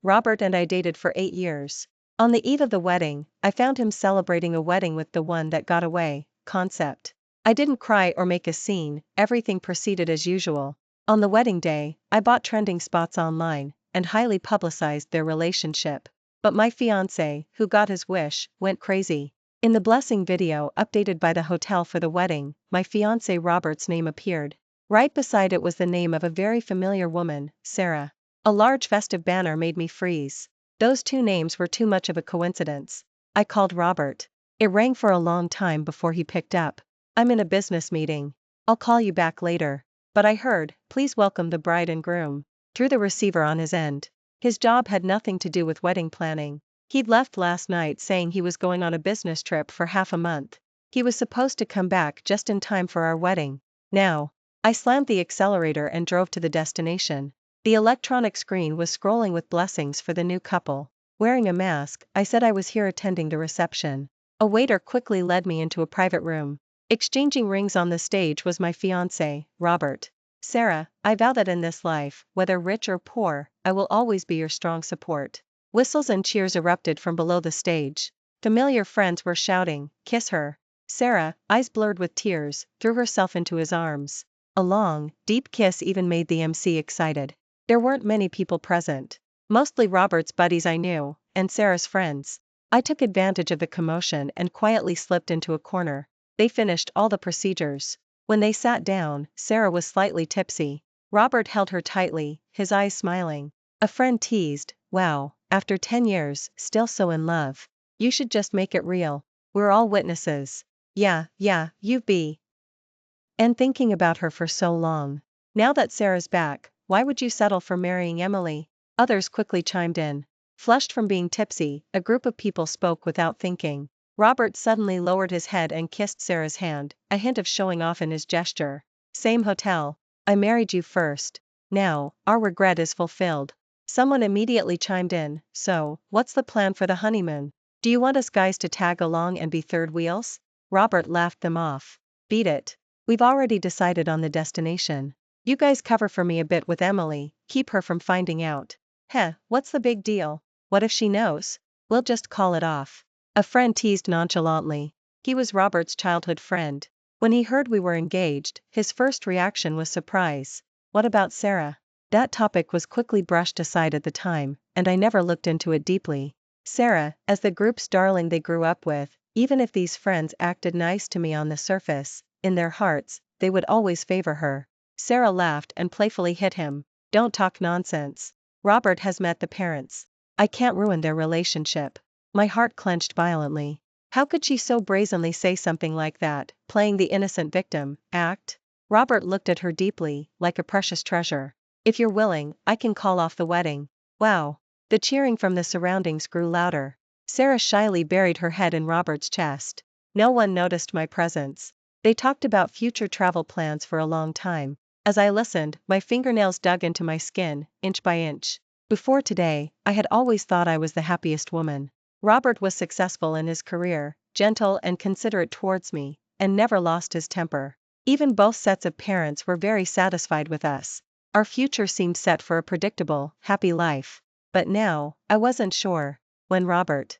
Robert and I dated for 8 years. On the eve of the wedding, I found him celebrating a wedding with the one that got away concept. I didn't cry or make a scene, everything proceeded as usual. On the wedding day, I bought trending spots online and highly publicized their relationship. But my fiancé, who got his wish, went crazy. In the blessing video updated by the hotel for the wedding, my fiancé Robert's name appeared. Right beside it was the name of a very familiar woman, Sarah. A large festive banner made me freeze. Those two names were too much of a coincidence. I called Robert. It rang for a long time before he picked up. "I'm in a business meeting. I'll call you back later." But I heard, "Please welcome the bride and groom," through the receiver on his end. His job had nothing to do with wedding planning. He'd left last night saying he was going on a business trip for half a month. He was supposed to come back just in time for our wedding. Now, I slammed the accelerator and drove to the destination. The electronic screen was scrolling with blessings for the new couple. Wearing a mask, I said I was here attending the reception. A waiter quickly led me into a private room. Exchanging rings on the stage was my fiancé, Robert. "Sarah, I vow that in this life, whether rich or poor, I will always be your strong support." Whistles and cheers erupted from below the stage. Familiar friends were shouting, "Kiss her." Sarah, eyes blurred with tears, threw herself into his arms. A long, deep kiss even made the MC excited. There weren't many people present. Mostly Robert's buddies I knew, and Sarah's friends. I took advantage of the commotion and quietly slipped into a corner. They finished all the procedures. When they sat down, Sarah was slightly tipsy. Robert held her tightly, his eyes smiling. A friend teased, "Wow, after 10 years, still so in love. You should just make it real. We're all witnesses." Yeah, you've been and thinking about her for so long. Now that Sarah's back, why would you settle for marrying Emily? Others quickly chimed in. Flushed from being tipsy, a group of people spoke without thinking. Robert suddenly lowered his head and kissed Sarah's hand, a hint of showing off in his gesture. "Same hotel. I married you first. Now, our regret is fulfilled." Someone immediately chimed in, "So, what's the plan for the honeymoon? Do you want us guys to tag along and be third wheels?" Robert laughed them off. "Beat it. We've already decided on the destination. You guys cover for me a bit with Emily, keep her from finding out." "Heh, what's the big deal? What if she knows? We'll just call it off." A friend teased nonchalantly. He was Robert's childhood friend. When he heard we were engaged, his first reaction was surprise. What about Sarah? That topic was quickly brushed aside at the time, and I never looked into it deeply. Sarah, as the group's darling they grew up with, even if these friends acted nice to me on the surface, in their hearts, they would always favor her. Sarah laughed and playfully hit him. "Don't talk nonsense. Robert has met the parents. I can't ruin their relationship." My heart clenched violently. How could she so brazenly say something like that, playing the innocent victim act? Robert looked at her deeply, like a precious treasure. "If you're willing, I can call off the wedding." Wow. The cheering from the surroundings grew louder. Sarah shyly buried her head in Robert's chest. No one noticed my presence. They talked about future travel plans for a long time. As I listened, my fingernails dug into my skin, inch by inch. Before today, I had always thought I was the happiest woman. Robert was successful in his career, gentle and considerate towards me, and never lost his temper. Even both sets of parents were very satisfied with us. Our future seemed set for a predictable, happy life. But now, I wasn't sure. When Robert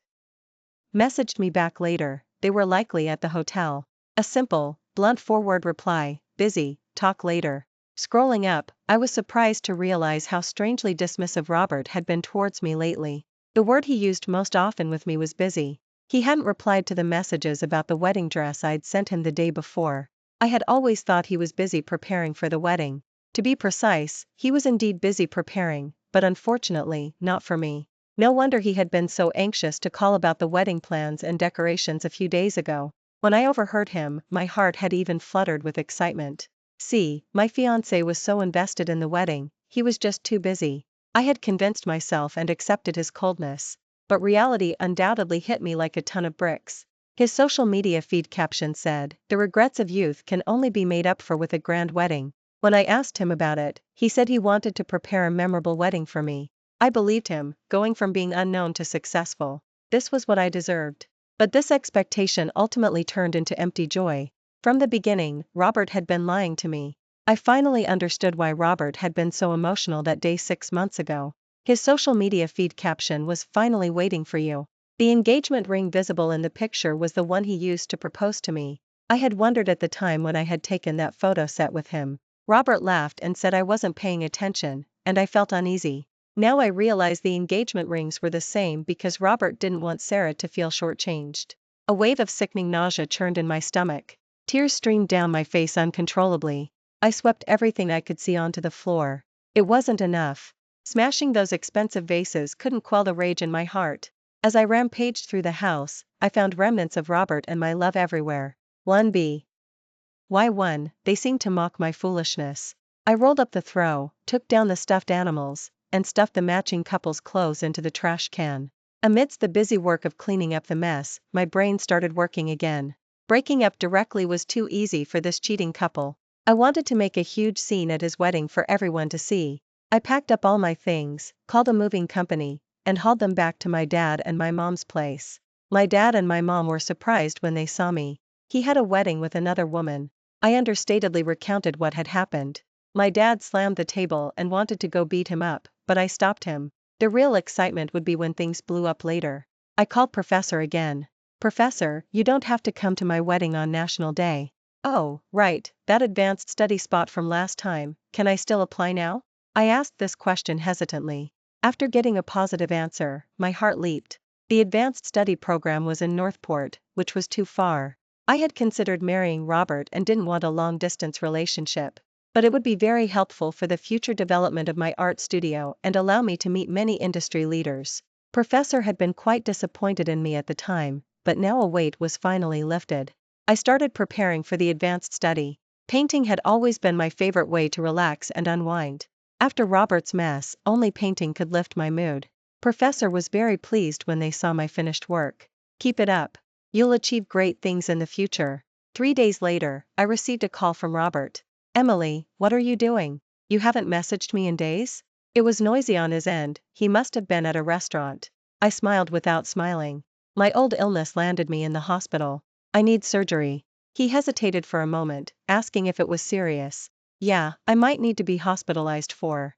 messaged me back later, they were likely at the hotel. A simple, blunt forward reply, "Busy, talk later." Scrolling up, I was surprised to realize how strangely dismissive Robert had been towards me lately. The word he used most often with me was busy. He hadn't replied to the messages about the wedding dress I'd sent him the day before. I had always thought he was busy preparing for the wedding. To be precise, he was indeed busy preparing, but unfortunately, not for me. No wonder he had been so anxious to call about the wedding plans and decorations a few days ago. When I overheard him, my heart had even fluttered with excitement. See, my fiancé was so invested in the wedding, he was just too busy. I had convinced myself and accepted his coldness. But reality undoubtedly hit me like a ton of bricks. His social media feed caption said, "The regrets of youth can only be made up for with a grand wedding." When I asked him about it, he said he wanted to prepare a memorable wedding for me. I believed him, going from being unknown to successful. This was what I deserved. But this expectation ultimately turned into empty joy. From the beginning, Robert had been lying to me. I finally understood why Robert had been so emotional that day 6 months ago. His social media feed caption was "Finally waiting for you." The engagement ring visible in the picture was the one he used to propose to me. I had wondered at the time when I had taken that photo set with him. Robert laughed and said I wasn't paying attention, and I felt uneasy. Now I realize the engagement rings were the same because Robert didn't want Sarah to feel shortchanged. A wave of sickening nausea churned in my stomach. Tears streamed down my face uncontrollably. I swept everything I could see onto the floor. It wasn't enough. Smashing those expensive vases couldn't quell the rage in my heart. As I rampaged through the house, I found remnants of Robert and my love everywhere. 1B. Why 1? They seemed to mock my foolishness. I rolled up the throw, took down the stuffed animals, and stuffed the matching couple's clothes into the trash can. Amidst the busy work of cleaning up the mess, my brain started working again. Breaking up directly was too easy for this cheating couple. I wanted to make a huge scene at his wedding for everyone to see. I packed up all my things, called a moving company, and hauled them back to my dad and my mom's place. My dad and my mom were surprised when they saw me. He had a wedding with another woman. I understatedly recounted what had happened. My dad slammed the table and wanted to go beat him up, but I stopped him. The real excitement would be when things blew up later. I called Professor again. "Professor, you don't have to come to my wedding on National Day." "Oh, right, that advanced study spot from last time, can I still apply now?" I asked this question hesitantly. After getting a positive answer, my heart leaped. The advanced study program was in Northport, which was too far. I had considered marrying Robert and didn't want a long-distance relationship. But it would be very helpful for the future development of my art studio and allow me to meet many industry leaders. Professor had been quite disappointed in me at the time, but now a weight was finally lifted. I started preparing for the advanced study. Painting had always been my favorite way to relax and unwind. After Robert's mess, only painting could lift my mood. Professor was very pleased when they saw my finished work. "Keep it up. You'll achieve great things in the future." 3 days later, I received a call from Robert. "Emily, what are you doing? You haven't messaged me in days?" It was noisy on his end, he must have been at a restaurant. I smiled without smiling. "My old illness landed me in the hospital. I need surgery." He hesitated for a moment, asking if it was serious. "Yeah, I might need to be hospitalized for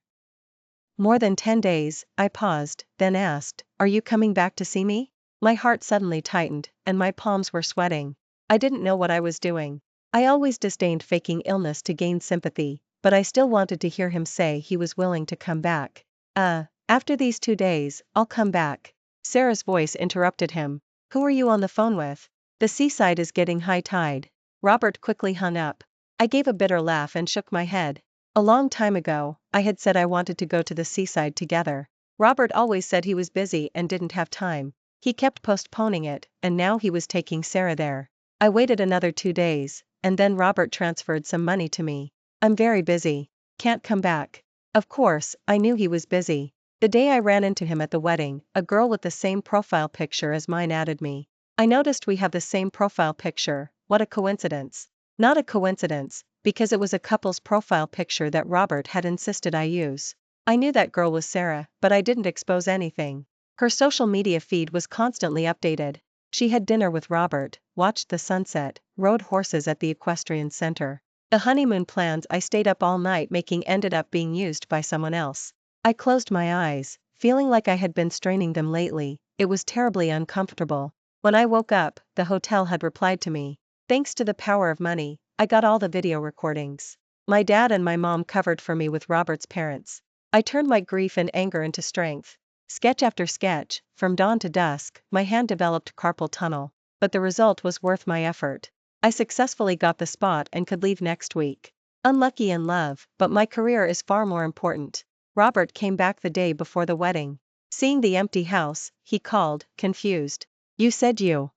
more than 10 days, I paused, then asked, "Are you coming back to see me?" My heart suddenly tightened, and my palms were sweating. I didn't know what I was doing. I always disdained faking illness to gain sympathy, but I still wanted to hear him say he was willing to come back. After these 2 days, I'll come back." Sarah's voice interrupted him. "Who are you on the phone with? The seaside is getting high tide." Robert quickly hung up. I gave a bitter laugh and shook my head. A long time ago, I had said I wanted to go to the seaside together. Robert always said he was busy and didn't have time. He kept postponing it, and now he was taking Sarah there. I waited another 2 days, and then Robert transferred some money to me. "I'm very busy. Can't come back." Of course, I knew he was busy. The day I ran into him at the wedding, a girl with the same profile picture as mine added me. I noticed we have the same profile picture. What a coincidence. Not a coincidence, because it was a couple's profile picture that Robert had insisted I use. I knew that girl was Sarah, but I didn't expose anything. Her social media feed was constantly updated. She had dinner with Robert, watched the sunset, rode horses at the equestrian center. The honeymoon plans I stayed up all night making ended up being used by someone else. I closed my eyes, feeling like I had been straining them lately. It was terribly uncomfortable. When I woke up, the hotel had replied to me. "Thanks to the power of money, I got all the video recordings. My dad and my mom covered for me with Robert's parents." I turned my grief and anger into strength. Sketch after sketch, from dawn to dusk, my hand developed carpal tunnel. But the result was worth my effort. I successfully got the spot and could leave next week. Unlucky in love, but my career is far more important. Robert came back the day before the wedding. Seeing the empty house, he called, confused. "You said you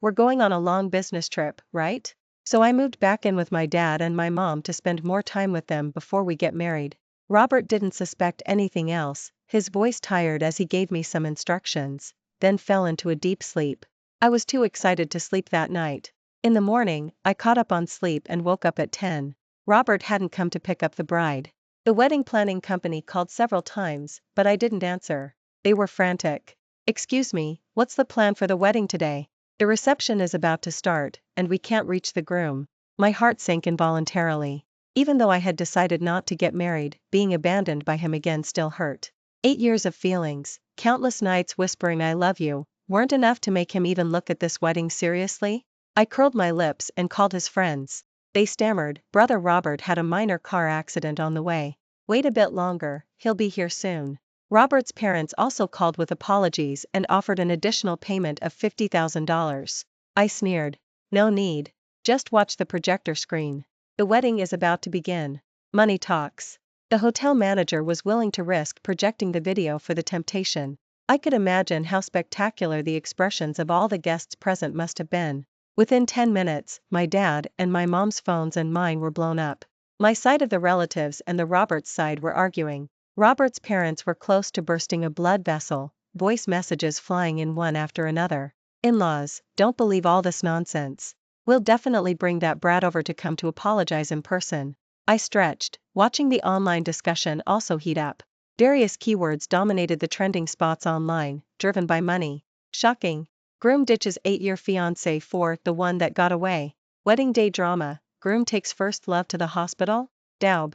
were going on a long business trip, right?" So I moved back in with my dad and my mom to spend more time with them before we get married. Robert didn't suspect anything else, his voice tired as he gave me some instructions, then fell into a deep sleep. I was too excited to sleep that night. In the morning, I caught up on sleep and woke up at 10. Robert hadn't come to pick up the bride. The wedding planning company called several times, but I didn't answer. They were frantic. "Excuse me, what's the plan for the wedding today? The reception is about to start, and we can't reach the groom." My heart sank involuntarily. Even though I had decided not to get married, being abandoned by him again still hurt. 8 years of feelings, countless nights whispering I love you, weren't enough to make him even look at this wedding seriously? I curled my lips and called his friends. They stammered, brother Robert had a minor car accident on the way. Wait a bit longer, he'll be here soon. Robert's parents also called with apologies and offered an additional payment of $50,000. I sneered. No need. Just watch the projector screen. The wedding is about to begin. Money talks. The hotel manager was willing to risk projecting the video for the temptation. I could imagine how spectacular the expressions of all the guests present must have been. Within 10 minutes, my dad and my mom's phones and mine were blown up. My side of the relatives and the Roberts side were arguing. Robert's parents were close to bursting a blood vessel, voice messages flying in one after another. In-laws, don't believe all this nonsense. We'll definitely bring that brat over to come to apologize in person. I stretched, watching the online discussion also heat up. Various keywords dominated the trending spots online, driven by money. Shocking. Groom ditches 8-year fiancé for the one that got away. Wedding day drama. Groom takes first love to the hospital. Daub.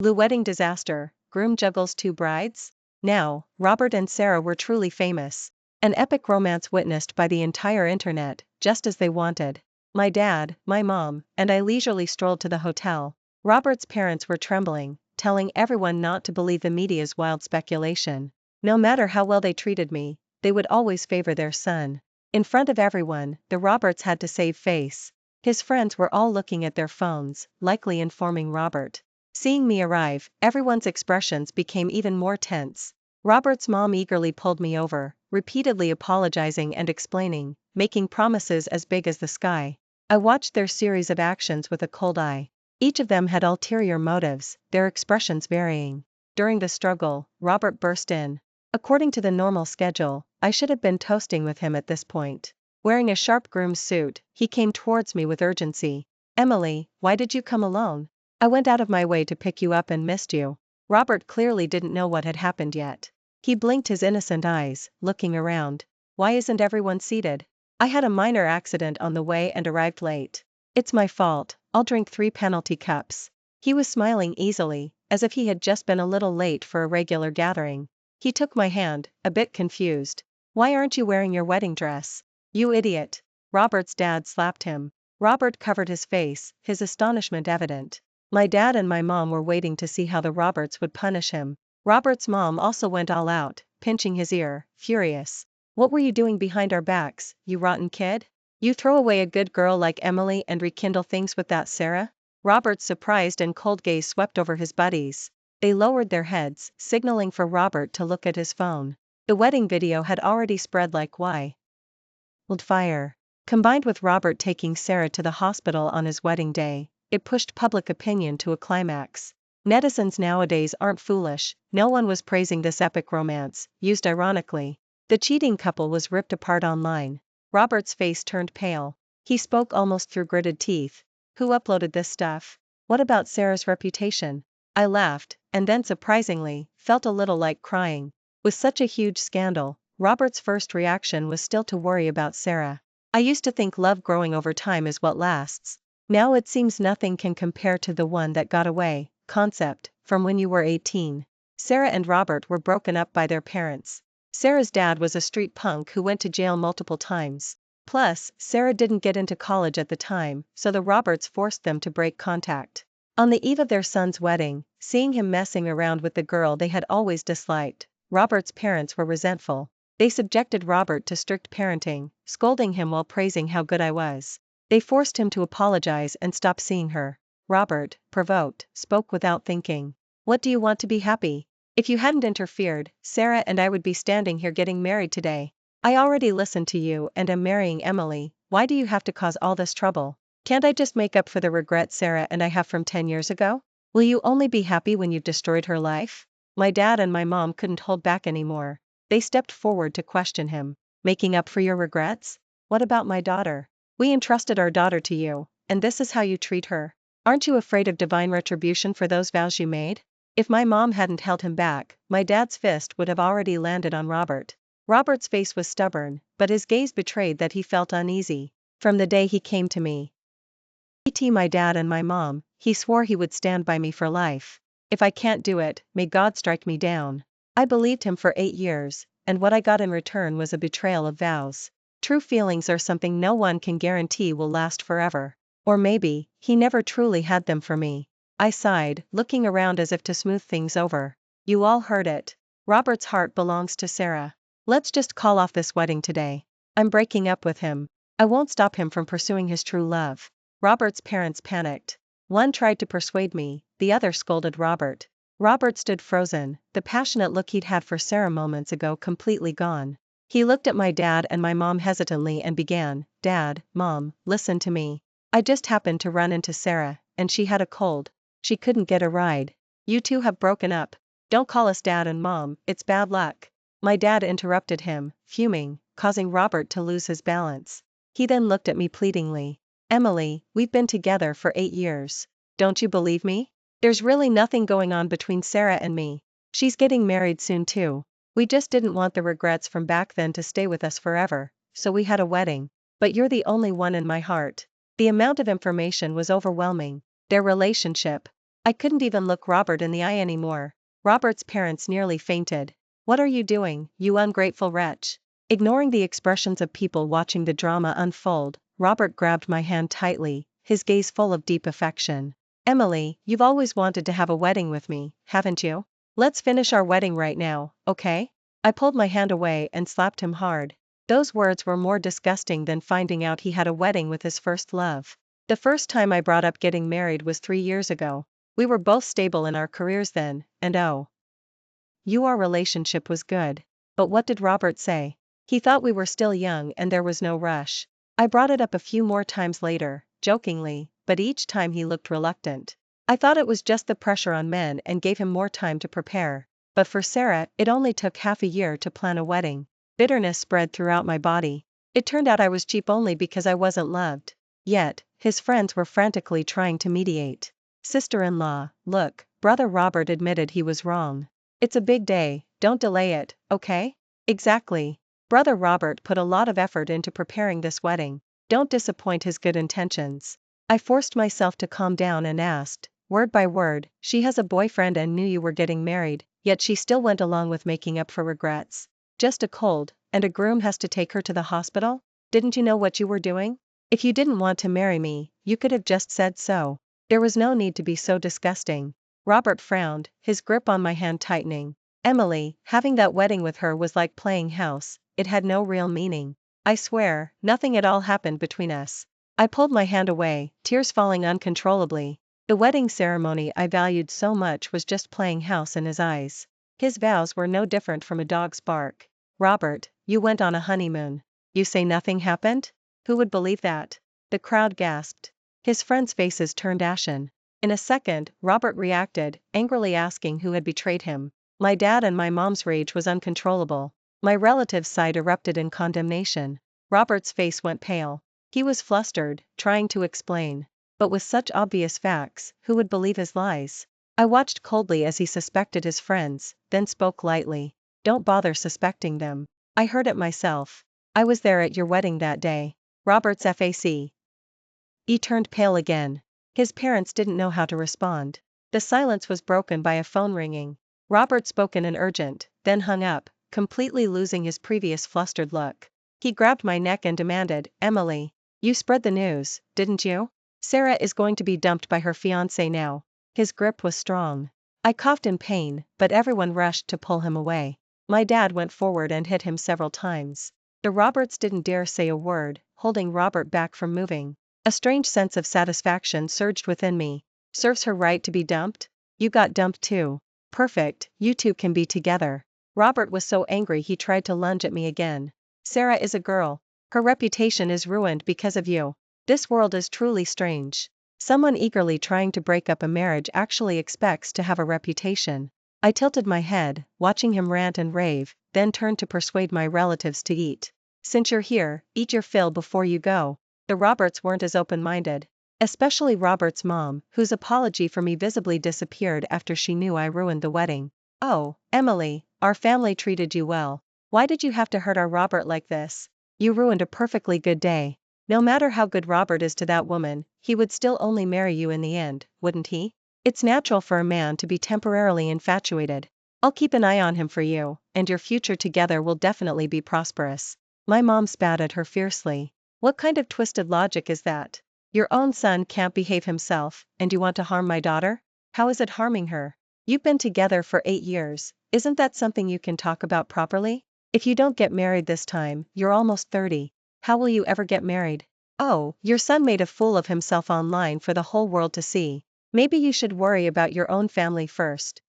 Blue wedding disaster. Groom juggles 2 brides. Now, Robert and Sarah were truly famous. An epic romance witnessed by the entire internet, just as they wanted. My dad, my mom, and I leisurely strolled to the hotel. Robert's parents were trembling, telling everyone not to believe the media's wild speculation. No matter how well they treated me, they would always favor their son. In front of everyone, the Roberts had to save face. His friends were all looking at their phones, likely informing Robert. Seeing me arrive, everyone's expressions became even more tense. Robert's mom eagerly pulled me over, repeatedly apologizing and explaining, making promises as big as the sky. I watched their series of actions with a cold eye. Each of them had ulterior motives, their expressions varying. During the struggle, Robert burst in. According to the normal schedule, I should have been toasting with him at this point. Wearing a sharp groom's suit, he came towards me with urgency. Emily, why did you come alone? I went out of my way to pick you up and missed you. Robert clearly didn't know what had happened yet. He blinked his innocent eyes, looking around. Why isn't everyone seated? I had a minor accident on the way and arrived late. It's my fault, I'll drink 3 penalty cups. He was smiling easily, as if he had just been a little late for a regular gathering. He took my hand, a bit confused. Why aren't you wearing your wedding dress? You idiot. Robert's dad slapped him. Robert covered his face, his astonishment evident. My dad and my mom were waiting to see how the Roberts would punish him. Robert's mom also went all out, pinching his ear, furious. What were you doing behind our backs, you rotten kid? You throw away a good girl like Emily and rekindle things with that Sarah? Robert's surprised and cold gaze swept over his buddies. They lowered their heads, signaling for Robert to look at his phone. The wedding video had already spread like wildfire. Combined with Robert taking Sarah to the hospital on his wedding day, it pushed public opinion to a climax. Netizens nowadays aren't foolish, no one was praising this epic romance, used ironically. The cheating couple was ripped apart online. Robert's face turned pale. He spoke almost through gritted teeth. Who uploaded this stuff? What about Sarah's reputation? I laughed, and then surprisingly, felt a little like crying. With such a huge scandal, Robert's first reaction was still to worry about Sarah. I used to think love growing over time is what lasts. Now it seems nothing can compare to the one that got away concept, from when you were 18. Sarah and Robert were broken up by their parents. Sarah's dad was a street punk who went to jail multiple times. Plus, Sarah didn't get into college at the time, so the Roberts forced them to break contact. On the eve of their son's wedding, seeing him messing around with the girl they had always disliked, Robert's parents were resentful. They subjected Robert to strict parenting, scolding him while praising how good I was. They forced him to apologize and stop seeing her. Robert, provoked, spoke without thinking. What do you want to be happy? If you hadn't interfered, Sarah and I would be standing here getting married today. I already listened to you and am marrying Emily. Why do you have to cause all this trouble? Can't I just make up for the regret Sarah and I have from 10 years ago? Will you only be happy when you've destroyed her life? My dad and my mom couldn't hold back anymore. They stepped forward to question him. Making up for your regrets? What about my daughter? We entrusted our daughter to you, and this is how you treat her? Aren't you afraid of divine retribution for those vows you made? If my mom hadn't held him back, my dad's fist would have already landed on Robert. Robert's face was stubborn, but his gaze betrayed that he felt uneasy. From the day he came to me, my dad and my mom, he swore he would stand by me for life. If I can't do it, may God strike me down. I believed him for 8 years, and what I got in return was a betrayal of vows. True feelings are something no one can guarantee will last forever. Or maybe, he never truly had them for me. I sighed, looking around as if to smooth things over. You all heard it. Robert's heart belongs to Sarah. Let's just call off this wedding today. I'm breaking up with him. I won't stop him from pursuing his true love. Robert's parents panicked. One tried to persuade me, the other scolded Robert. Robert stood frozen, the passionate look he'd had for Sarah moments ago completely gone. He looked at my dad and my mom hesitantly and began, Dad, Mom, listen to me. I just happened to run into Sarah, and she had a cold. She couldn't get a ride. You two have broken up. Don't call us Dad and Mom, it's bad luck. My dad interrupted him, fuming, causing Robert to lose his balance. He then looked at me pleadingly. Emily, we've been together for 8 years. Don't you believe me? There's really nothing going on between Sarah and me. She's getting married soon too. We just didn't want the regrets from back then to stay with us forever, so we had a wedding. But you're the only one in my heart. The amount of information was overwhelming. Their relationship. I couldn't even look Robert in the eye anymore. Robert's parents nearly fainted. What are you doing, you ungrateful wretch? Ignoring the expressions of people watching the drama unfold, Robert grabbed my hand tightly, his gaze full of deep affection. Emily, you've always wanted to have a wedding with me, haven't you? Let's finish our wedding right now, okay? I pulled my hand away and slapped him hard. Those words were more disgusting than finding out he had a wedding with his first love. The first time I brought up getting married was 3 years ago. We were both stable in our careers then, and oh, our relationship was good. But what did Robert say? He thought we were still young and there was no rush. I brought it up a few more times later, jokingly, but each time he looked reluctant. I thought it was just the pressure on men and gave him more time to prepare. But for Sarah, it only took half a year to plan a wedding. Bitterness spread throughout my body. It turned out I was cheap only because I wasn't loved. Yet, his friends were frantically trying to mediate. Sister-in-law, look, Brother Robert admitted he was wrong. It's a big day, don't delay it, okay? Exactly. Brother Robert put a lot of effort into preparing this wedding. Don't disappoint his good intentions. I forced myself to calm down and asked, word by word, she has a boyfriend and knew you were getting married, yet she still went along with making up for regrets. Just a cold, and a groom has to take her to the hospital? Didn't you know what you were doing? If you didn't want to marry me, you could have just said so. There was no need to be so disgusting. Robert frowned, his grip on my hand tightening. Emily, having that wedding with her was like playing house, it had no real meaning. I swear, nothing at all happened between us. I pulled my hand away, tears falling uncontrollably. The wedding ceremony I valued so much was just playing house in his eyes. His vows were no different from a dog's bark. Robert, you went on a honeymoon. You say nothing happened? Who would believe that? The crowd gasped. His friends' faces turned ashen. In a second, Robert reacted, angrily asking who had betrayed him. My dad and my mom's rage was uncontrollable. My relatives' side erupted in condemnation. Robert's face went pale. He was flustered, trying to explain. But with such obvious facts, who would believe his lies? I watched coldly as he suspected his friends, then spoke lightly. Don't bother suspecting them. I heard it myself. I was there at your wedding that day. Robert's face. He turned pale again. His parents didn't know how to respond. The silence was broken by a phone ringing. Robert spoke in an urgent, then hung up, completely losing his previous flustered look. He grabbed my neck and demanded, Emily, you spread the news, didn't you? Sarah is going to be dumped by her fiancé now. His grip was strong. I coughed in pain, but everyone rushed to pull him away. My dad went forward and hit him several times. The Roberts didn't dare say a word, holding Robert back from moving. A strange sense of satisfaction surged within me. Serves her right to be dumped? You got dumped too. Perfect, you two can be together. Robert was so angry he tried to lunge at me again. Sarah is a girl. Her reputation is ruined because of you. This world is truly strange. Someone eagerly trying to break up a marriage actually expects to have a reputation. I tilted my head, watching him rant and rave, then turned to persuade my relatives to eat. Since you're here, eat your fill before you go. The Roberts weren't as open-minded. Especially Robert's mom, whose apology for me visibly disappeared after she knew I ruined the wedding. Oh, Emily, our family treated you well. Why did you have to hurt our Robert like this? You ruined a perfectly good day. No matter how good Robert is to that woman, he would still only marry you in the end, wouldn't he? It's natural for a man to be temporarily infatuated. I'll keep an eye on him for you, and your future together will definitely be prosperous. My mom spat at her fiercely. What kind of twisted logic is that? Your own son can't behave himself, and you want to harm my daughter? How is it harming her? You've been together for 8 years, isn't that something you can talk about properly? If you don't get married this time, you're almost 30. How will you ever get married? Oh, your son made a fool of himself online for the whole world to see. Maybe you should worry about your own family first.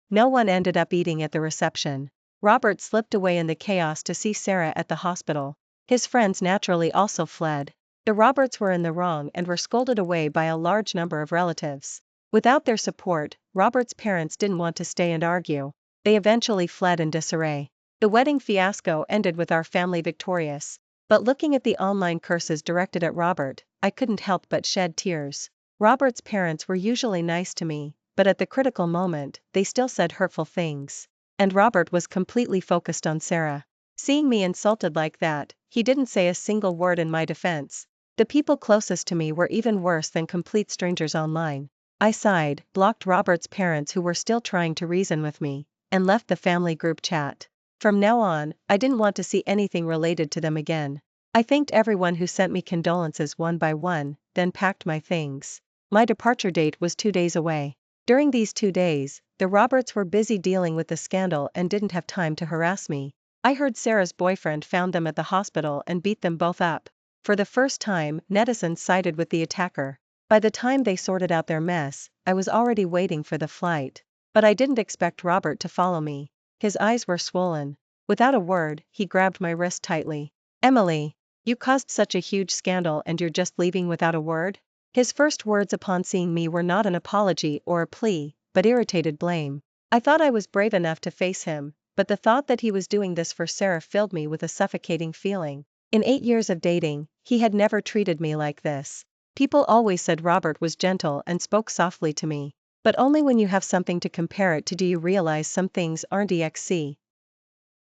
No one ended up eating at the reception. Robert slipped away in the chaos to see Sarah at the hospital. His friends naturally also fled. The Roberts were in the wrong and were scolded away by a large number of relatives. Without their support, Robert's parents didn't want to stay and argue. They eventually fled in disarray. The wedding fiasco ended with our family victorious. But looking at the online curses directed at Robert, I couldn't help but shed tears. Robert's parents were usually nice to me, but at the critical moment, they still said hurtful things. And Robert was completely focused on Sarah. Seeing me insulted like that, he didn't say a single word in my defense. The people closest to me were even worse than complete strangers online. I sighed, blocked Robert's parents who were still trying to reason with me, and left the family group chat. From now on, I didn't want to see anything related to them again. I thanked everyone who sent me condolences one by one, then packed my things. My departure date was 2 days away. During these 2 days, the Roberts were busy dealing with the scandal and didn't have time to harass me. I heard Sarah's boyfriend found them at the hospital and beat them both up. For the first time, netizens sided with the attacker. By the time they sorted out their mess, I was already waiting for the flight. But I didn't expect Robert to follow me. His eyes were swollen. Without a word, he grabbed my wrist tightly. Emily, you caused such a huge scandal and you're just leaving without a word? His first words upon seeing me were not an apology or a plea, but irritated blame. I thought I was brave enough to face him, but the thought that he was doing this for Sarah filled me with a suffocating feeling. In 8 years of dating, he had never treated me like this. People always said Robert was gentle and spoke softly to me. But only when you have something to compare it to do you realize some things aren't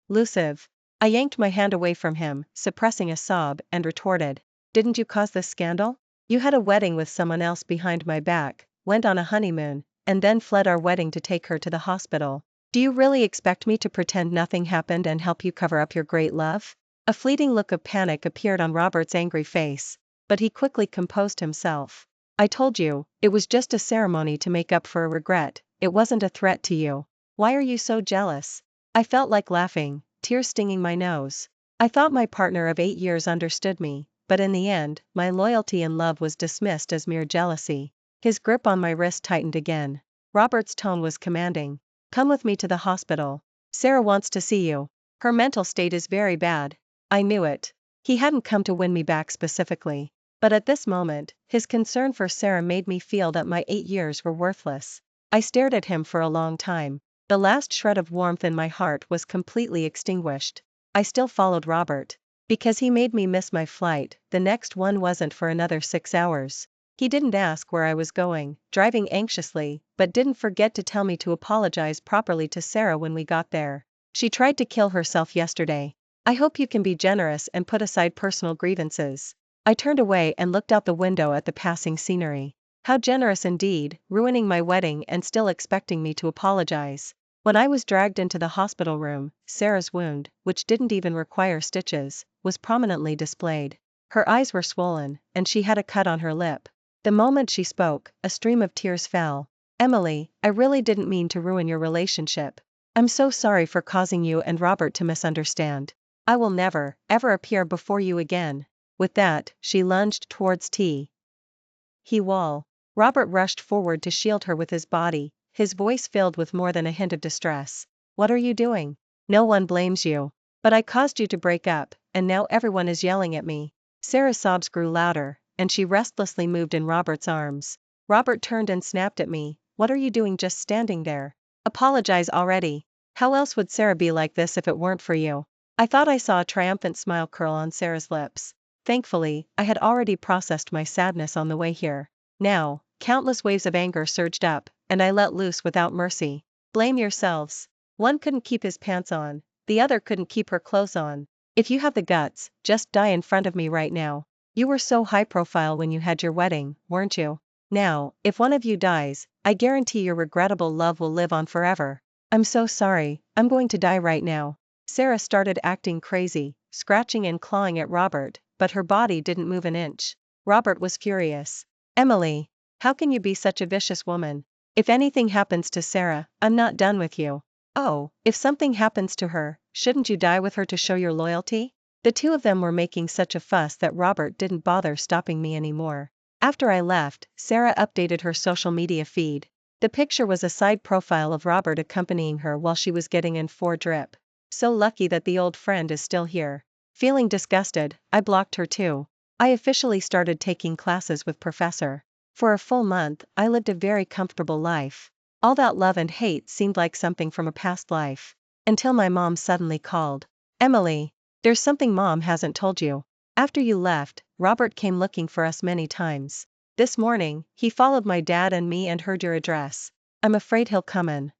elusive. I yanked my hand away from him, suppressing a sob, and retorted. Didn't you cause this scandal? You had a wedding with someone else behind my back, went on a honeymoon, and then fled our wedding to take her to the hospital. Do you really expect me to pretend nothing happened and help you cover up your great love? A fleeting look of panic appeared on Robert's angry face, but he quickly composed himself. I told you, it was just a ceremony to make up for a regret, it wasn't a threat to you. Why are you so jealous? I felt like laughing, tears stinging my nose. I thought my partner of 8 years understood me, but in the end, my loyalty and love was dismissed as mere jealousy. His grip on my wrist tightened again. Robert's tone was commanding. Come with me to the hospital. Sarah wants to see you. Her mental state is very bad. I knew it. He hadn't come to win me back specifically. But at this moment, his concern for Sarah made me feel that my 8 years were worthless. I stared at him for a long time. The last shred of warmth in my heart was completely extinguished. I still followed Robert. Because he made me miss my flight, the next one wasn't for another 6 hours. He didn't ask where I was going, driving anxiously, but didn't forget to tell me to apologize properly to Sarah when we got there. She tried to kill herself yesterday. I hope you can be generous and put aside personal grievances. I turned away and looked out the window at the passing scenery. How generous indeed, ruining my wedding and still expecting me to apologize. When I was dragged into the hospital room, Sarah's wound, which didn't even require stitches, was prominently displayed. Her eyes were swollen, and she had a cut on her lip. The moment she spoke, a stream of tears fell. Emily, I really didn't mean to ruin your relationship. I'm so sorry for causing you and Robert to misunderstand. I will never, ever appear before you again. With that, she lunged towards He wall. Robert rushed forward to shield her with his body, his voice filled with more than a hint of distress. What are you doing? No one blames you. But I caused you to break up, and now everyone is yelling at me. Sarah's sobs grew louder, and she restlessly moved in Robert's arms. Robert turned and snapped at me. What are you doing just standing there? Apologize already. How else would Sarah be like this if it weren't for you? I thought I saw a triumphant smile curl on Sarah's lips. Thankfully, I had already processed my sadness on the way here. Now, countless waves of anger surged up, and I let loose without mercy. Blame yourselves. One couldn't keep his pants on, the other couldn't keep her clothes on. If you have the guts, just die in front of me right now. You were so high profile when you had your wedding, weren't you? Now, if one of you dies, I guarantee your regrettable love will live on forever. I'm so sorry, I'm going to die right now. Sarah started acting crazy, scratching and clawing at Robert, but her body didn't move an inch. Robert was furious. Emily, how can you be such a vicious woman? If anything happens to Sarah, I'm not done with you. Oh, if something happens to her, shouldn't you die with her to show your loyalty? The two of them were making such a fuss that Robert didn't bother stopping me anymore. After I left, Sarah updated her social media feed. The picture was a side profile of Robert accompanying her while she was getting in for drip. So lucky that the old friend is still here. Feeling disgusted, I blocked her too. I officially started taking classes with Professor. For a full month, I lived a very comfortable life. All that love and hate seemed like something from a past life. Until my mom suddenly called. Emily, there's something Mom hasn't told you. After you left, Robert came looking for us many times. This morning, he followed my dad and me and heard your address. I'm afraid he'll come and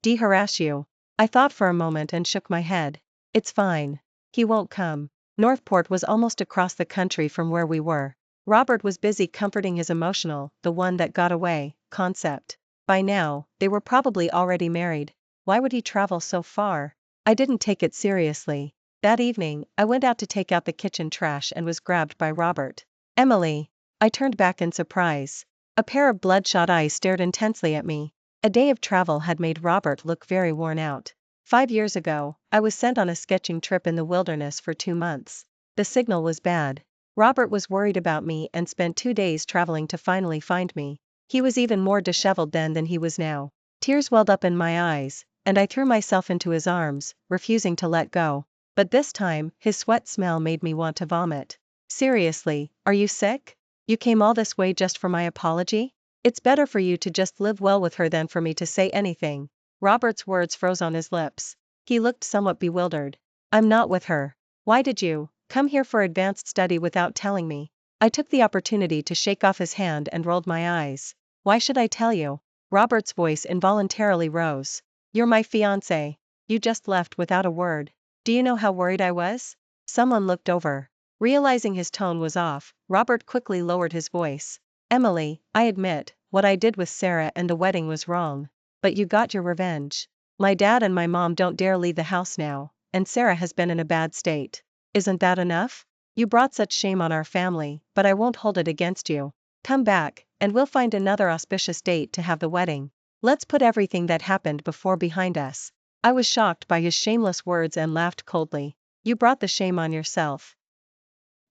harass you. I thought for a moment and shook my head. It's fine. He won't come. Northport was almost across the country from where we were. Robert was busy comforting his emotional, the one that got away, concept. By now, they were probably already married. Why would he travel so far? I didn't take it seriously. That evening, I went out to take out the kitchen trash and was grabbed by Robert. Emily. I turned back in surprise. A pair of bloodshot eyes stared intensely at me. A day of travel had made Robert look very worn out. 5 years ago, I was sent on a sketching trip in the wilderness for 2 months. The signal was bad. Robert was worried about me and spent 2 days traveling to finally find me. He was even more disheveled then than he was now. Tears welled up in my eyes, and I threw myself into his arms, refusing to let go. But this time, his sweat smell made me want to vomit. Seriously, are you sick? You came all this way just for my apology? It's better for you to just live well with her than for me to say anything. Robert's words froze on his lips. He looked somewhat bewildered. I'm not with her. Why did you come here for advanced study without telling me? I took the opportunity to shake off his hand and rolled my eyes. Why should I tell you? Robert's voice involuntarily rose. You're my fiancé. You just left without a word. Do you know how worried I was? Someone looked over. Realizing his tone was off, Robert quickly lowered his voice. Emily, I admit, what I did with Sarah and the wedding was wrong. But you got your revenge. My dad and my mom don't dare leave the house now, and Sarah has been in a bad state. Isn't that enough? You brought such shame on our family, but I won't hold it against you. Come back, and we'll find another auspicious date to have the wedding. Let's put everything that happened before behind us. I was shocked by his shameless words and laughed coldly. You brought the shame on yourself.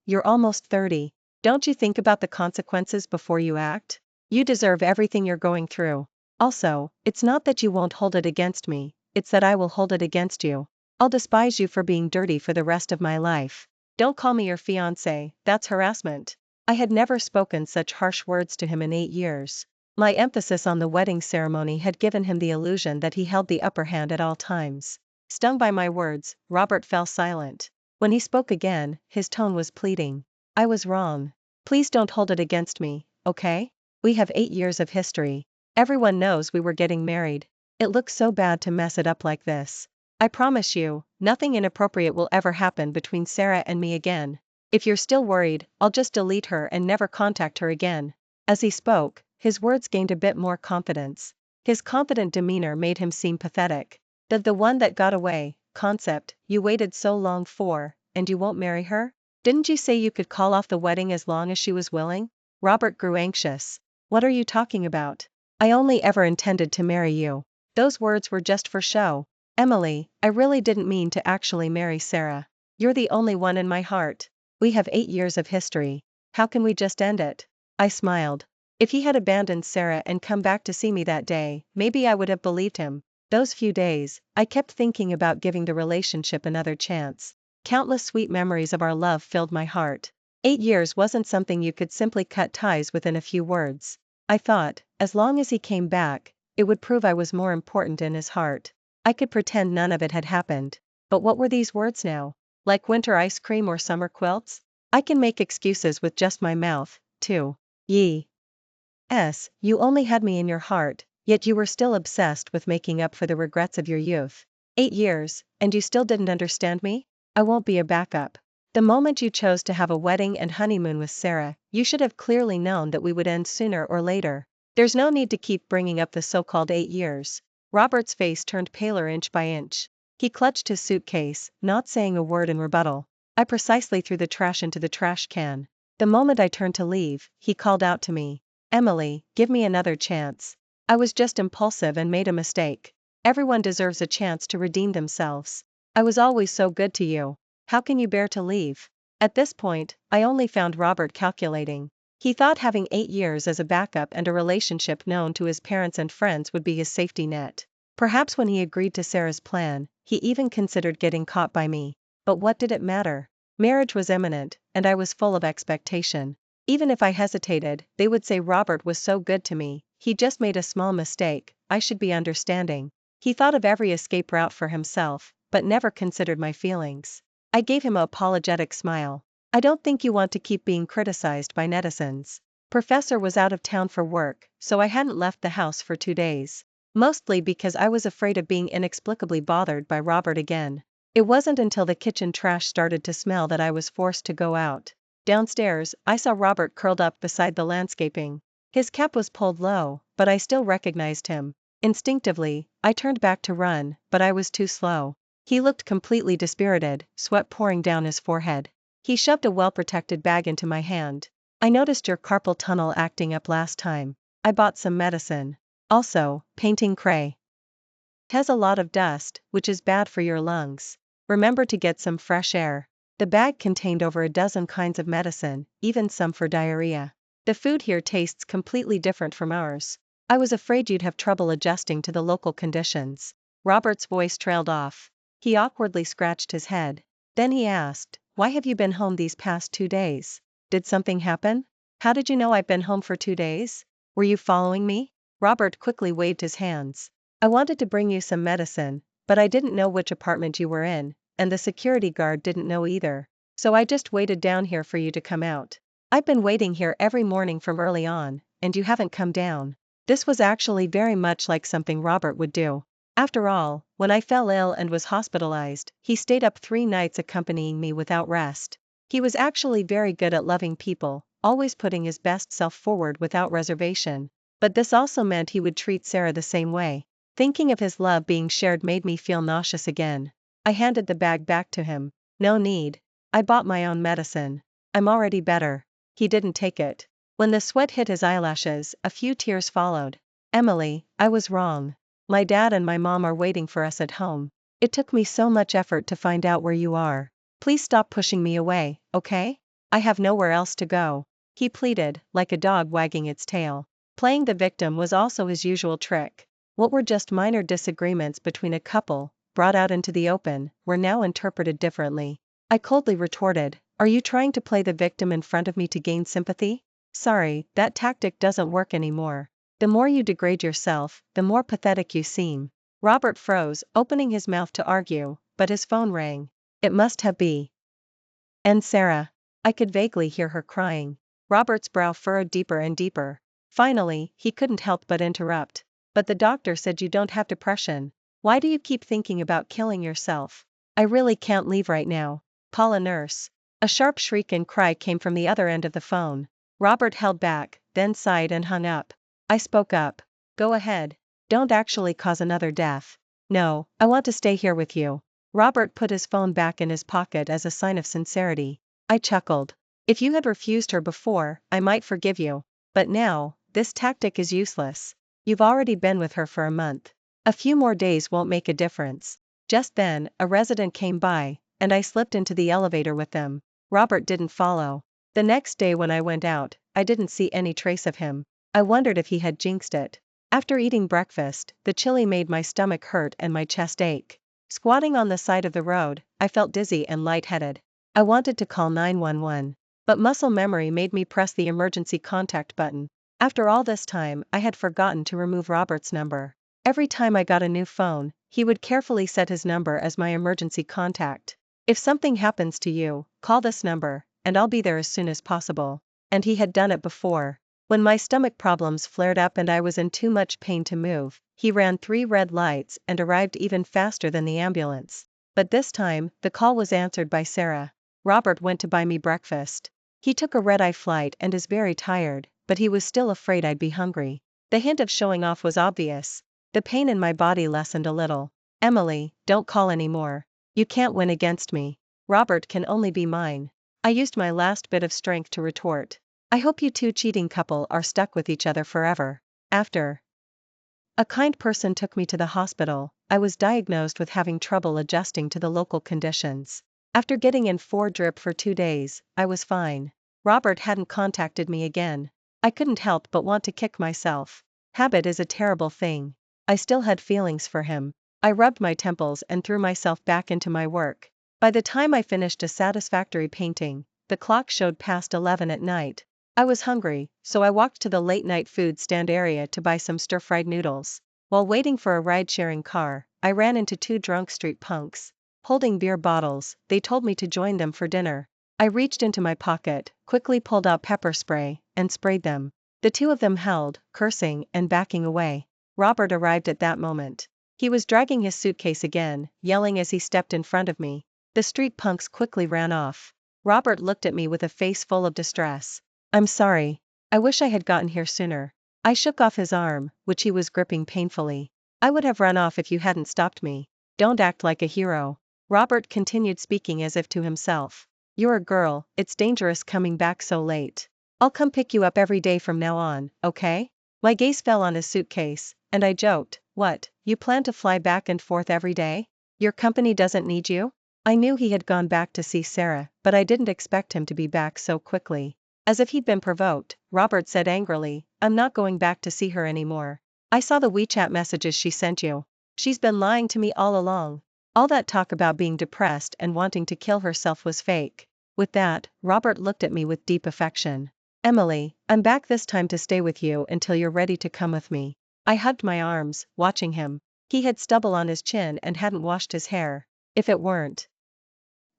You're almost 30. Don't you think about the consequences before you act? You deserve everything you're going through. Also, it's not that you won't hold it against me, it's that I will hold it against you. I'll despise you for being dirty for the rest of my life. Don't call me your fiancé, that's harassment. I had never spoken such harsh words to him in 8 years. My emphasis on the wedding ceremony had given him the illusion that he held the upper hand at all times. Stung by my words, Robert fell silent. When he spoke again, his tone was pleading. I was wrong. Please don't hold it against me, okay? We have 8 years of history. Everyone knows we were getting married. It looks so bad to mess it up like this. I promise you, nothing inappropriate will ever happen between Sarah and me again. If you're still worried, I'll just delete her and never contact her again. As he spoke, his words gained a bit more confidence. His confident demeanor made him seem pathetic. The one that got away, concept, you waited so long for, and you won't marry her? Didn't you say you could call off the wedding as long as she was willing? Robert grew anxious. What are you talking about? I only ever intended to marry you. Those words were just for show. Emily, I really didn't mean to actually marry Sarah. You're the only one in my heart. We have 8 years of history. How can we just end it? I smiled. If he had abandoned Sarah and come back to see me that day, maybe I would have believed him. Those few days, I kept thinking about giving the relationship another chance. Countless sweet memories of our love filled my heart. 8 years wasn't something you could simply cut ties within a few words. I thought, as long as he came back, it would prove I was more important in his heart. I could pretend none of it had happened. But what were these words now? Like winter ice cream or summer quilts? I can make excuses with just my mouth, too. Yes, you only had me in your heart, yet you were still obsessed with making up for the regrets of your youth. 8 years, and you still didn't understand me? I won't be a backup. The moment you chose to have a wedding and honeymoon with Sarah, you should have clearly known that we would end sooner or later. There's no need to keep bringing up the so-called 8 years. Robert's face turned paler inch by inch. He clutched his suitcase, not saying a word in rebuttal. I precisely threw the trash into the trash can. The moment I turned to leave, he called out to me. Emily, give me another chance. I was just impulsive and made a mistake. Everyone deserves a chance to redeem themselves. I was always so good to you. How can you bear to leave? At this point, I only found Robert calculating. He thought having 8 years as a backup and a relationship known to his parents and friends would be his safety net. Perhaps when he agreed to Sarah's plan, he even considered getting caught by me. But what did it matter? Marriage was imminent, and I was full of expectation. Even if I hesitated, they would say Robert was so good to me, he just made a small mistake, I should be understanding. He thought of every escape route for himself, but never considered my feelings. I gave him an apologetic smile. I don't think you want to keep being criticized by netizens. Professor was out of town for work, so I hadn't left the house for 2 days. Mostly because I was afraid of being inexplicably bothered by Robert again. It wasn't until the kitchen trash started to smell that I was forced to go out. Downstairs, I saw Robert curled up beside the landscaping. His cap was pulled low, but I still recognized him. Instinctively, I turned back to run, but I was too slow. He looked completely dispirited, sweat pouring down his forehead. He shoved a well-protected bag into my hand. I noticed your carpal tunnel acting up last time. I bought some medicine. Also, painting cray. It has a lot of dust, which is bad for your lungs. Remember to get some fresh air. The bag contained over a dozen kinds of medicine, even some for diarrhea. The food here tastes completely different from ours. I was afraid you'd have trouble adjusting to the local conditions. Robert's voice trailed off. He awkwardly scratched his head. Then he asked, why have you been home these past 2 days? Did something happen? How did you know I've been home for 2 days? Were you following me? Robert quickly waved his hands. I wanted to bring you some medicine, but I didn't know which apartment you were in, and the security guard didn't know either. So I just waited down here for you to come out. I've been waiting here every morning from early on, and you haven't come down. This was actually very much like something Robert would do. After all, when I fell ill and was hospitalized, he stayed up 3 nights accompanying me without rest. He was actually very good at loving people, always putting his best self forward without reservation. But this also meant he would treat Sarah the same way. Thinking of his love being shared made me feel nauseous again. I handed the bag back to him. No need. I bought my own medicine. I'm already better. He didn't take it. When the sweat hit his eyelashes, a few tears followed. Emily, I was wrong. My dad and my mom are waiting for us at home. It took me so much effort to find out where you are. Please stop pushing me away, okay? I have nowhere else to go. He pleaded, like a dog wagging its tail. Playing the victim was also his usual trick. What were just minor disagreements between a couple, brought out into the open, were now interpreted differently. I coldly retorted, are you trying to play the victim in front of me to gain sympathy? Sorry, that tactic doesn't work anymore. The more you degrade yourself, the more pathetic you seem. Robert froze, opening his mouth to argue, but his phone rang. It must have been. And Sarah. I could vaguely hear her crying. Robert's brow furrowed deeper and deeper. Finally, he couldn't help but interrupt. But the doctor said you don't have depression. Why do you keep thinking about killing yourself? I really can't leave right now. Call a nurse. A sharp shriek and cry came from the other end of the phone. Robert held back, then sighed and hung up. I spoke up. Go ahead. Don't actually cause another death. No, I want to stay here with you. Robert put his phone back in his pocket as a sign of sincerity. I chuckled. If you had refused her before, I might forgive you. But now, this tactic is useless. You've already been with her for a month. A few more days won't make a difference. Just then, a resident came by, and I slipped into the elevator with them. Robert didn't follow. The next day when I went out, I didn't see any trace of him. I wondered if he had jinxed it. After eating breakfast, the chili made my stomach hurt and my chest ache. Squatting on the side of the road, I felt dizzy and lightheaded. I wanted to call 911. But muscle memory made me press the emergency contact button. After all this time, I had forgotten to remove Robert's number. Every time I got a new phone, he would carefully set his number as my emergency contact. If something happens to you, call this number, and I'll be there as soon as possible. And he had done it before. When my stomach problems flared up and I was in too much pain to move, he ran 3 red lights and arrived even faster than the ambulance. But this time, the call was answered by Sarah. Robert went to buy me breakfast. He took a red-eye flight and is very tired, but he was still afraid I'd be hungry. The hint of showing off was obvious. The pain in my body lessened a little. Emily, don't call anymore. You can't win against me. Robert can only be mine. I used my last bit of strength to retort. I hope you two cheating couple are stuck with each other forever. After a kind person took me to the hospital, I was diagnosed with having trouble adjusting to the local conditions. After getting in 4 drip for 2 days, I was fine. Robert hadn't contacted me again. I couldn't help but want to kick myself. Habit is a terrible thing. I still had feelings for him. I rubbed my temples and threw myself back into my work. By the time I finished a satisfactory painting, the clock showed past 11 at night. I was hungry, so I walked to the late-night food stand area to buy some stir-fried noodles. While waiting for a ride-sharing car, I ran into 2 drunk street punks. Holding beer bottles, they told me to join them for dinner. I reached into my pocket, quickly pulled out pepper spray, and sprayed them. The 2 of them held, cursing and backing away. Robert arrived at that moment. He was dragging his suitcase again, yelling as he stepped in front of me. The street punks quickly ran off. Robert looked at me with a face full of distress. I'm sorry. I wish I had gotten here sooner. I shook off his arm, which he was gripping painfully. I would have run off if you hadn't stopped me. Don't act like a hero. Robert continued speaking as if to himself. You're a girl, it's dangerous coming back so late. I'll come pick you up every day from now on, okay? My gaze fell on his suitcase, and I joked, what, you plan to fly back and forth every day? Your company doesn't need you? I knew he had gone back to see Sarah, but I didn't expect him to be back so quickly. As if he'd been provoked, Robert said angrily, I'm not going back to see her anymore. I saw the WeChat messages she sent you. She's been lying to me all along. All that talk about being depressed and wanting to kill herself was fake. With that, Robert looked at me with deep affection. Emily, I'm back this time to stay with you until you're ready to come with me. I hugged my arms, watching him. He had stubble on his chin and hadn't washed his hair. If it weren't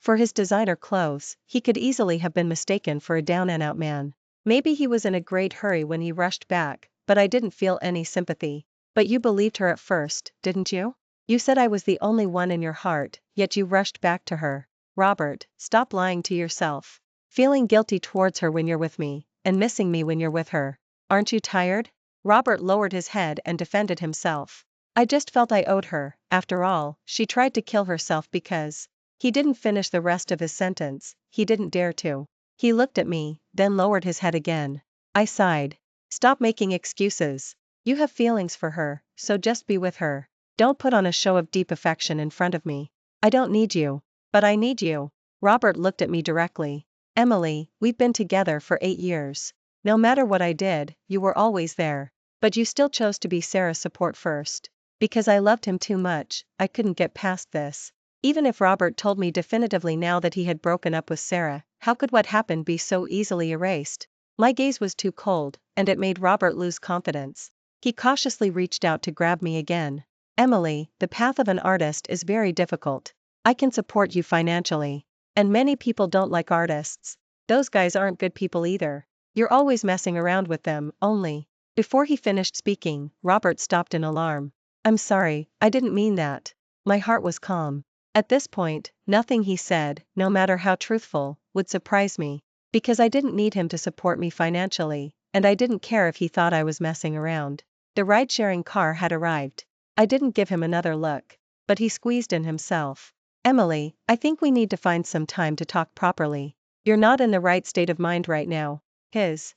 for his designer clothes, he could easily have been mistaken for a down-and-out man. Maybe he was in a great hurry when he rushed back, but I didn't feel any sympathy. But you believed her at first, didn't you? You said I was the only one in your heart, yet you rushed back to her. Robert, stop lying to yourself. Feeling guilty towards her when you're with me, and missing me when you're with her. Aren't you tired? Robert lowered his head and defended himself. I just felt I owed her. After all, she tried to kill herself because... He didn't finish the rest of his sentence, he didn't dare to. He looked at me, then lowered his head again. I sighed. Stop making excuses. You have feelings for her, so just be with her. Don't put on a show of deep affection in front of me. I don't need you. But I need you. Robert looked at me directly. Emily, we've been together for 8 years. No matter what I did, you were always there. But you still chose to be Sarah's support first. Because I loved him too much, I couldn't get past this. Even if Robert told me definitively now that he had broken up with Sarah, how could what happened be so easily erased? My gaze was too cold, and it made Robert lose confidence. He cautiously reached out to grab me again. Emily, the path of an artist is very difficult. I can support you financially. And many people don't like artists. Those guys aren't good people either. You're always messing around with them, only. Before he finished speaking, Robert stopped in alarm. I'm sorry, I didn't mean that. My heart was calm. At this point, nothing he said, no matter how truthful, would surprise me. Because I didn't need him to support me financially, and I didn't care if he thought I was messing around. The ride-sharing car had arrived. I didn't give him another look. But he squeezed in himself. Emily, I think we need to find some time to talk properly. You're not in the right state of mind right now. His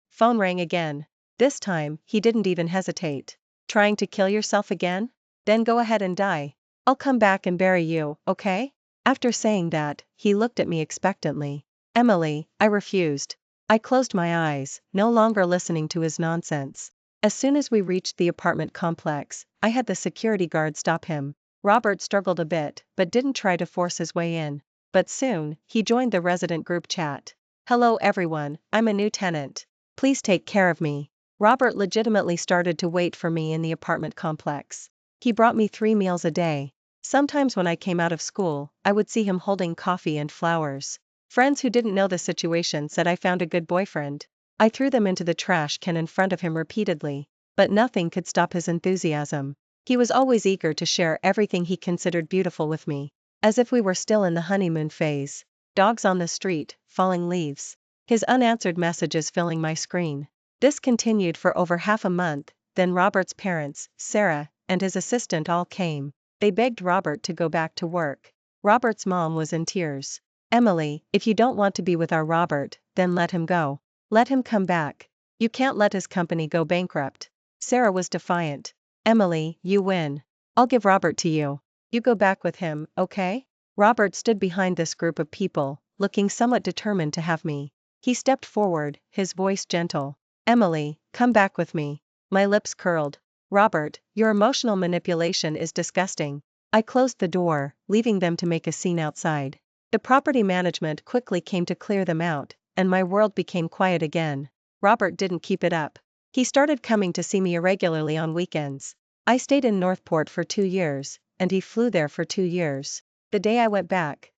phone rang again. This time, he didn't even hesitate. Trying to kill yourself again? Then go ahead and die. I'll come back and bury you, okay? After saying that, he looked at me expectantly. Emily, I refused. I closed my eyes, no longer listening to his nonsense. As soon as we reached the apartment complex, I had the security guard stop him. Robert struggled a bit, but didn't try to force his way in. But soon, he joined the resident group chat. Hello everyone, I'm a new tenant. Please take care of me. Robert legitimately started to wait for me in the apartment complex. He brought me 3 meals a day. Sometimes when I came out of school, I would see him holding coffee and flowers. Friends who didn't know the situation said I found a good boyfriend. I threw them into the trash can in front of him repeatedly. But nothing could stop his enthusiasm. He was always eager to share everything he considered beautiful with me. As if we were still in the honeymoon phase. Dogs on the street, falling leaves. His unanswered messages filling my screen. This continued for over half a month, then Robert's parents, Sarah, and his assistant all came. They begged Robert to go back to work. Robert's mom was in tears. Emily, if you don't want to be with our Robert, then let him go. Let him come back. You can't let his company go bankrupt. Sarah was defiant. Emily, you win. I'll give Robert to you. You go back with him, okay? Robert stood behind this group of people, looking somewhat determined to have me. He stepped forward, his voice gentle. Emily, come back with me. My lips curled. Robert, your emotional manipulation is disgusting. I closed the door, leaving them to make a scene outside. The property management quickly came to clear them out, and my world became quiet again. Robert didn't keep it up. He started coming to see me irregularly on weekends. I stayed in Northport for 2 years, and he flew there for 2 years. The day I went back,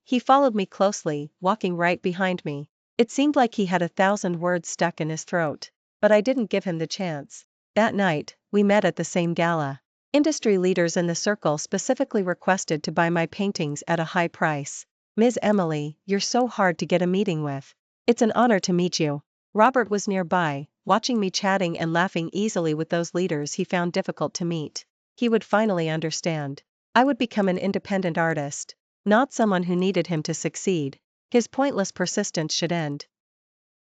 he followed me closely, walking right behind me. It seemed like he had 1,000 words stuck in his throat. But I didn't give him the chance. That night, we met at the same gala. Industry leaders in the circle specifically requested to buy my paintings at a high price. Ms. Emily, you're so hard to get a meeting with. It's an honor to meet you. Robert was nearby, watching me chatting and laughing easily with those leaders he found difficult to meet. He would finally understand. I would become an independent artist, not someone who needed him to succeed. His pointless persistence should end.